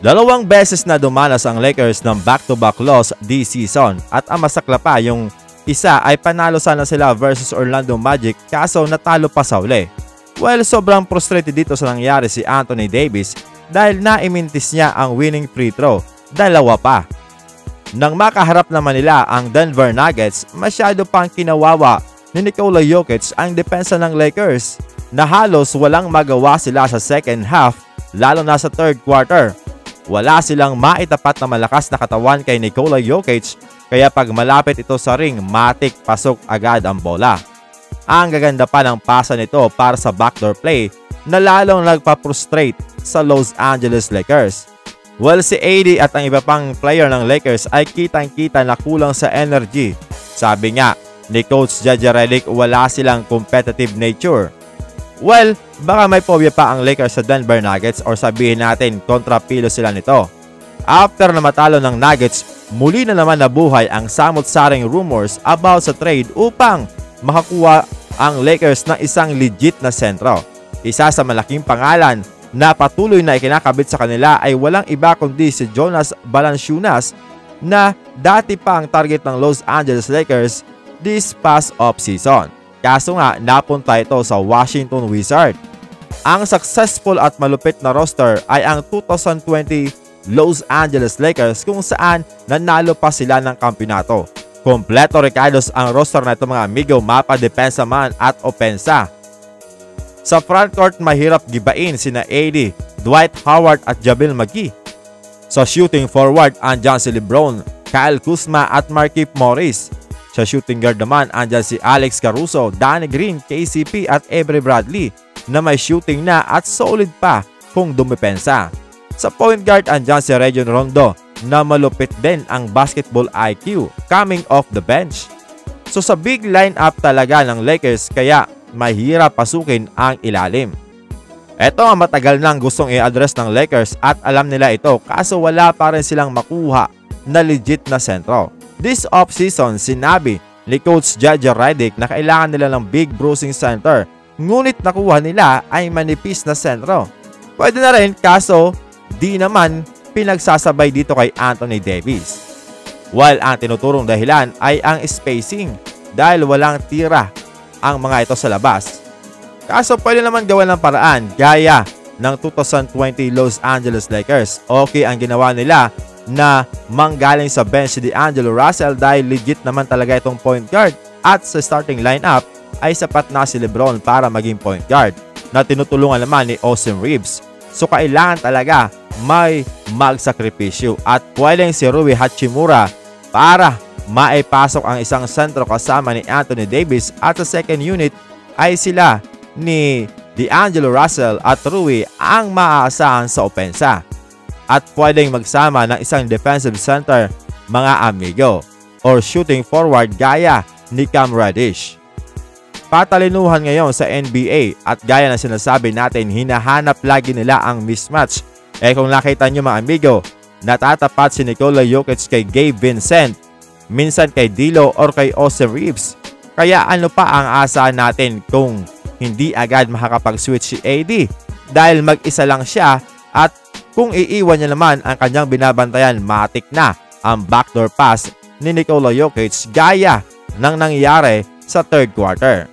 Dalawang beses na dumanas ang Lakers ng back-to-back loss this season at ang masakla pa yung isa ay panalo sana sila versus Orlando Magic kaso natalo pa sa uli. Well, sobrang frustrated dito sa nangyari si Anthony Davis dahil naimintis niya ang winning free throw, dalawa pa. Nang makaharap naman nila ang Denver Nuggets, masyado pang kinawawa ni Nikola Jokic ang depensa ng Lakers na halos walang magawa sila sa second half lalo na sa third quarter. Wala silang maitapat na malakas na katawan kay Nikola Jokic kaya pag malapit ito sa ring, matik pasok agad ang bola. Ang gaganda pa ng pasa nito para sa backdoor play na lalong nagpa-frustrate sa Los Angeles Lakers. Well, si AD at ang iba pang player ng Lakers ay kitang-kita na kulang sa energy. Sabi nga ni Coach JJ Redick, wala silang competitive nature. Well, baka may phobia pa ang Lakers sa Denver Nuggets or sabihin natin kontrapilo sila nito. After na matalo ng Nuggets, muli na naman nabuhay ang samot-saring rumors about sa trade upang makakuha ang Lakers ng isang legit na sentro. Isa sa malaking pangalan na patuloy na ikinakabit sa kanila ay walang iba kundi si Jonas Valanciunas na dati pa ang target ng Los Angeles Lakers this past off-season. Kaso nga, napunta ito sa Washington Wizards. Ang successful at malupit na roster ay ang 2020 Los Angeles Lakers kung saan nanalo pa sila ng kampiyonato. Kompleto recados ang roster na ito mga amigo, mapa, depensa man at opensa. Sa frontcourt, mahirap gibain sina AD, Dwight Howard at Javel McGee. Sa shooting forward, andyan si LeBron, Kyle Kuzma at Markieff Morris. Sa shooting guard naman, andyan si Alex Caruso, Danny Green, KCP at Avery Bradley na may shooting na at solid pa kung dumepensa. Sa point guard, andyan si Rajon Rondo na malupit din ang basketball IQ coming off the bench. So sa big lineup talaga ng Lakers kaya mahirap pasukin ang ilalim. Ito ang matagal nang gustong i-address ng Lakers at alam nila ito kaso wala pa rin silang makuha na legit na sentro. This offseason, sinabi ni Coach JJ Redick na kailangan nila ng big bruising center, ngunit nakuha nila ay manipis na sentro. Pwede na rin kaso di naman pinagsasabay dito kay Anthony Davis. While ang tinuturong dahilan ay ang spacing dahil walang tira ang mga ito sa labas. Kaso pwede naman gawan ng paraan gaya ng 2020 Los Angeles Lakers. Okay ang ginawa nila na manggaling sa bench si D'Angelo Russell dahil legit naman talaga itong point guard at sa starting lineup ay sapat na si LeBron para maging point guard na tinutulungan naman ni Austin Reeves. So kailangan talaga may magsakripisyo at pwedeng si Rui Hachimura para maipasok ang isang sentro kasama ni Anthony Davis at sa second unit ay sila ni D'Angelo Russell at Rui ang maaasahan sa opensa. At pwedeng magsama ng isang defensive center mga amigo or shooting forward gaya ni Cam Reddish. Patalinuhan ngayon sa NBA at gaya na sinasabi natin hinahanap lagi nila ang mismatch. Kung nakita nyo mga amigo, natatapat si Nikola Jokic kay Gabe Vincent, minsan kay D'Lo or kay Austin Reeves. Kaya ano pa ang asa natin kung hindi agad makakapag-switch si AD dahil mag-isa lang siya at kung iiwan niya naman ang kanyang binabantayan, matik na ang backdoor pass ni Nikola Jokic gaya ng nangyari sa third quarter.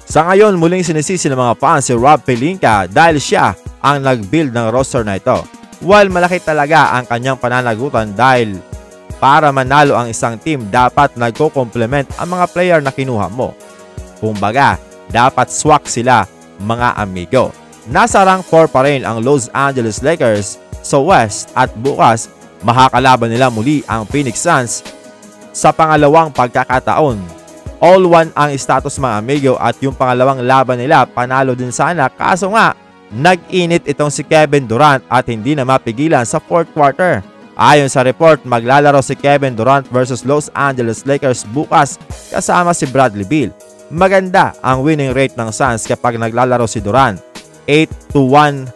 Sa ngayon, muling sinisisi ng mga fans si Rob Pelinka dahil siya ang nag-build ng roster na ito. While malaki talaga ang kanyang pananagutan dahil para manalo ang isang team, dapat nagko-complement ang mga player na kinuha mo. Kumbaga, dapat swak sila mga amigo. Nasa rank 4 pa rin ang Los Angeles Lakers sa West at bukas makakalaban nila muli ang Phoenix Suns sa pangalawang pagkakataon. All-1 ang status mga amigo at yung pangalawang laban nila panalo din sana kaso nga nag-init itong si Kevin Durant at hindi na mapigilan sa fourth quarter. Ayon sa report, maglalaro si Kevin Durant versus Los Angeles Lakers bukas kasama si Bradley Beal. Maganda ang winning rate ng Suns kapag naglalaro si Durant. 8-1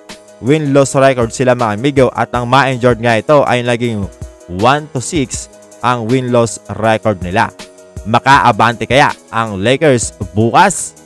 win-loss record sila mga amigo at ang ma-injured nga ito ay naging 1-6 ang win-loss record nila. Makaabante kaya ang Lakers bukas?